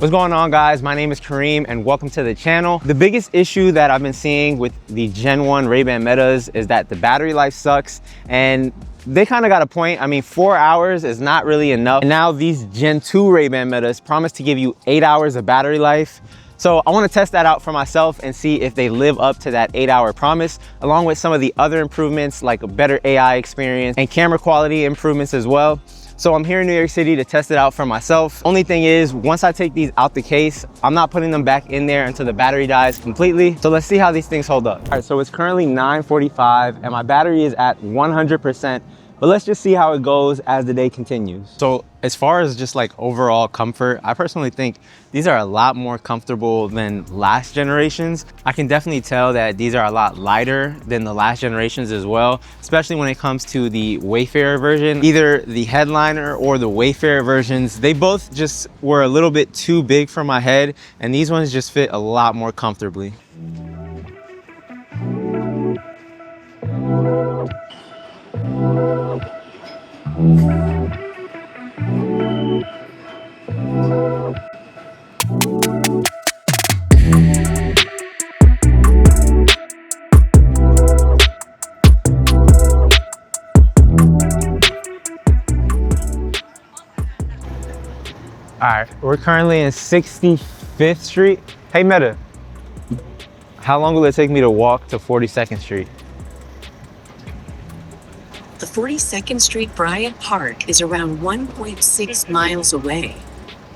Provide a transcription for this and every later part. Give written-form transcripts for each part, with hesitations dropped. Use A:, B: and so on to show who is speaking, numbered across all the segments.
A: What's going on, guys? My name is Kareem and welcome to the channel. The biggest issue that I've been seeing with the Gen 1 Ray-Ban Metas is that the battery life sucks, and they kind of got a point. I mean, 4 hours is not really enough. And now these Gen 2 Ray-Ban Metas promise to give you 8 hours of battery life. So I want to test that out for myself and see if they live up to that 8-hour promise, along with some of the other improvements like a better AI experience and camera quality improvements as well. So I'm here in New York City to test it out for myself. Only thing is, once I take these out the case, I'm not putting them back in there until the battery dies completely. So let's see how these things hold up. All right, so it's currently 9:45 and my battery is at 100%. But let's just see how it goes as the day continues. So as far as just like overall comfort, I personally think these are a lot more comfortable than last generations. I can definitely tell that these are a lot lighter than the last generations as well, especially when it comes to the Wayfarer version. Either the Headliner or the Wayfarer versions, they both just were a little bit too big for my head, and these ones just fit a lot more comfortably. All right, we're currently in 65th Street. Hey Meta, how long will it take me to walk to 42nd Street?
B: The 42nd Street Bryant Park is around 1.6 miles away.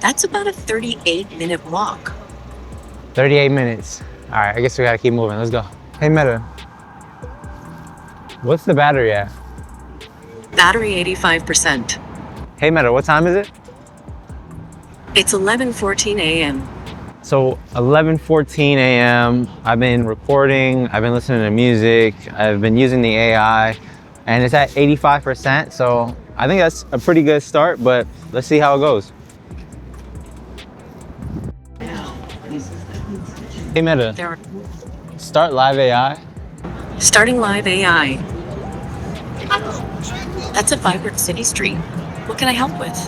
B: That's about a 38-minute walk.
A: 38 minutes. All right, I guess we gotta keep moving. Let's go. Hey Meta, what's the battery at?
B: Battery 85%.
A: Hey Meta, what time is it?
B: It's 11:14 a.m.
A: So 11:14 a.m. I've been recording, I've been listening to music, I've been using the AI, and it's at 85%. So I think that's a pretty good start, but let's see how it goes. Hey Meta, start live AI.
B: Starting live AI. That's a vibrant city street. What can I help with?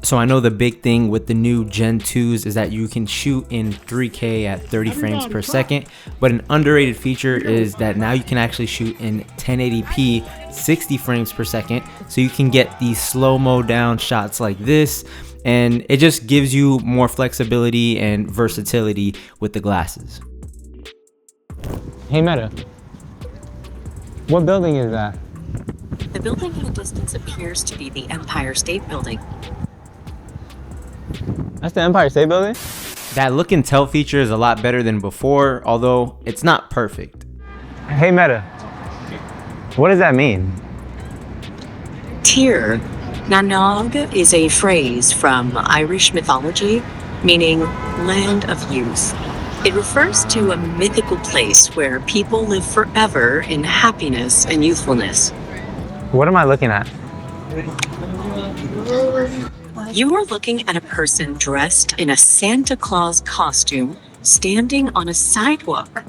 C: So I know the big thing with the new Gen 2s is that you can shoot in 3K at 30 frames per second, but an underrated feature is that now you can actually shoot in 1080p 60 frames per second, so you can get these slow-mo down shots like this, and it just gives you more flexibility and versatility with the glasses.
A: Hey Meta, what building is that?
B: The building in the distance appears to be the Empire State Building.
A: That's the Empire State Building?
C: That look and tell feature is a lot better than before, although it's not perfect.
A: Hey Meta, what does that mean?
B: Tir Nanog is a phrase from Irish mythology, meaning land of youth. It refers to a mythical place where people live forever in happiness and youthfulness.
A: What am I looking at?
B: You are looking at a person dressed in a Santa Claus costume standing on a sidewalk.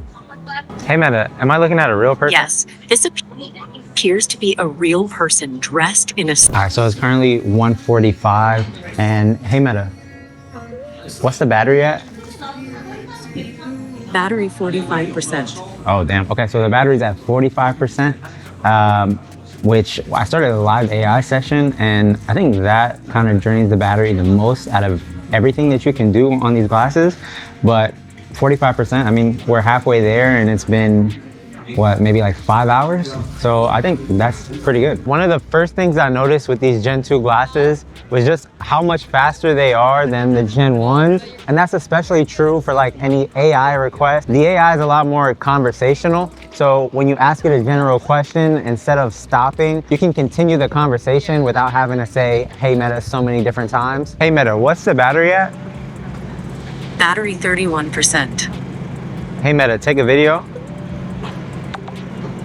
A: Hey Meta, am I looking at a real person?
B: Yes, this appears to be a real person dressed in a...
A: All right, so it's currently 1:45, and hey Meta, what's the battery at?
B: Battery 45%.
A: Oh damn, okay, so the battery's at 45%, which I started a live AI session, and I think that kind of drains the battery the most out of everything that you can do on these glasses. But 45%, I mean, we're halfway there, and it's been, what, maybe like 5 hours? So I think that's pretty good. One of the first things I noticed with these Gen 2 glasses was just how much faster they are than the Gen 1. And that's especially true for like any AI request. The AI is a lot more conversational. So when you ask it a general question, instead of stopping, you can continue the conversation without having to say, hey Meta, so many different times. Hey Meta, what's the battery at?
B: Battery 31%.
A: Hey Meta, take a video.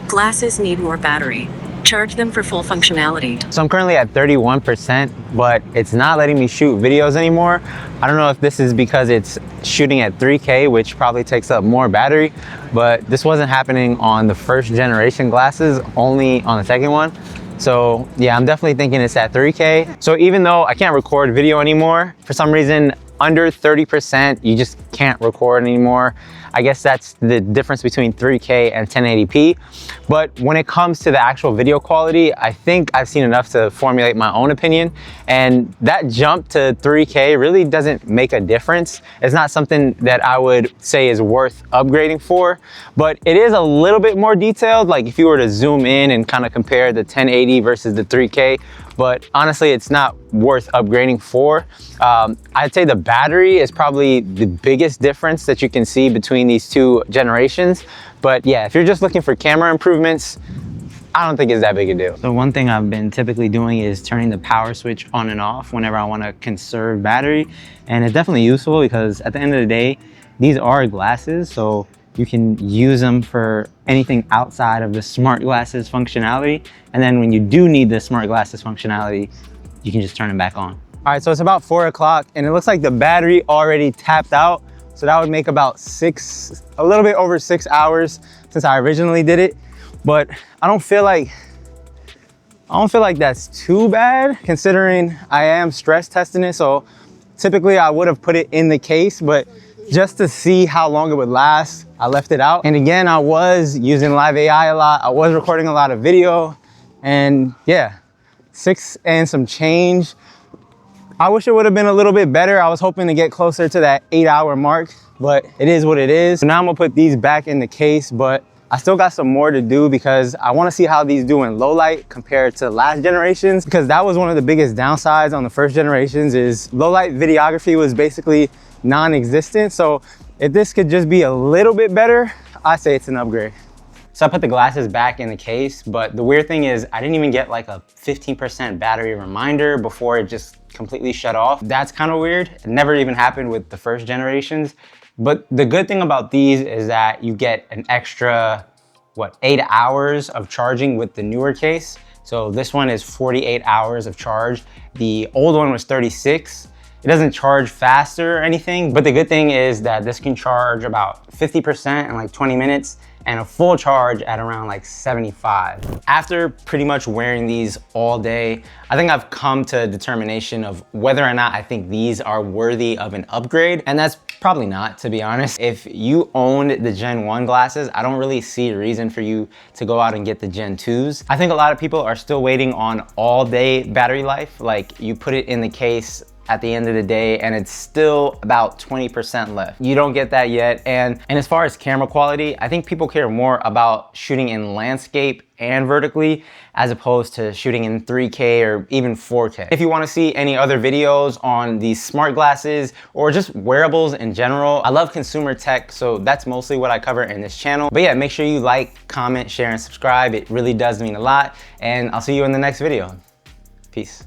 B: Glasses need more battery. Charge them for full functionality.
A: So I'm currently at 31%, but it's not letting me shoot videos anymore. I don't know if this is because it's shooting at 3K, which probably takes up more battery, but this wasn't happening on the first generation glasses, only on the second one. So yeah, I'm definitely thinking it's at 3K. So even though I can't record video anymore, for some reason, under 30%, you just can't record anymore. I guess that's the difference between 3K and 1080p. But when it comes to the actual video quality, I think I've seen enough to formulate my own opinion. And that jump to 3K really doesn't make a difference. It's not something that I would say is worth upgrading for, but it is a little bit more detailed. Like if you were to zoom in and kind of compare the 1080 versus the 3K, but honestly, it's not worth upgrading for. I'd say the battery is probably the biggest difference that you can see between these two generations. But yeah, if you're just looking for camera improvements, I don't think it's that big a deal.
D: So one thing I've been typically doing is turning the power switch on and off whenever I want to conserve battery. And it's definitely useful because at the end of the day, these are glasses, so you can use them for anything outside of the smart glasses functionality. And then when you do need the smart glasses functionality, you can just turn them back on.
A: All right, so it's about 4 o'clock and it looks like the battery already tapped out. So that would make about a little bit over 6 hours since I originally did it. But I don't feel like that's too bad considering I am stress testing it. So typically I would have put it in the case, but just to see how long it would last, I left it out. And again, I was using live AI a lot. I was recording a lot of video and yeah, 6 and some change. I wish it would have been a little bit better. I was hoping to get closer to that 8-hour mark, but it is what it is. So now I'm gonna put these back in the case, but I still got some more to do because I wanna see how these do in low light compared to last generations, because that was one of the biggest downsides on the first generations is low light videography was basically non-existent. So if this could just be a little bit better, I say it's an upgrade. So I put the glasses back in the case, but the weird thing is I didn't even get like a 15% battery reminder before it just completely shut off. That's kind of weird. It never even happened with the first generations. But the good thing about these is that you get an extra, 8 hours of charging with the newer case. So this one is 48 hours of charge. The old one was 36. It doesn't charge faster or anything, but the good thing is that this can charge about 50% in like 20 minutes and a full charge at around like 75. After pretty much wearing these all day, I think I've come to a determination of whether or not I think these are worthy of an upgrade. And that's probably not, to be honest. If you owned the Gen 1 glasses, I don't really see a reason for you to go out and get the Gen 2s. I think a lot of people are still waiting on all day battery life. Like you put it in the case at the end of the day and it's still about 20% left. You don't get that yet. And as far as camera quality, I think people care more about shooting in landscape and vertically as opposed to shooting in 3K or even 4K. If you want to see any other videos on these smart glasses or just wearables in general, I love consumer tech, so that's mostly what I cover in this channel. But yeah, make sure you like, comment, share, and subscribe. It really does mean a lot. And I'll see you in the next video. Peace.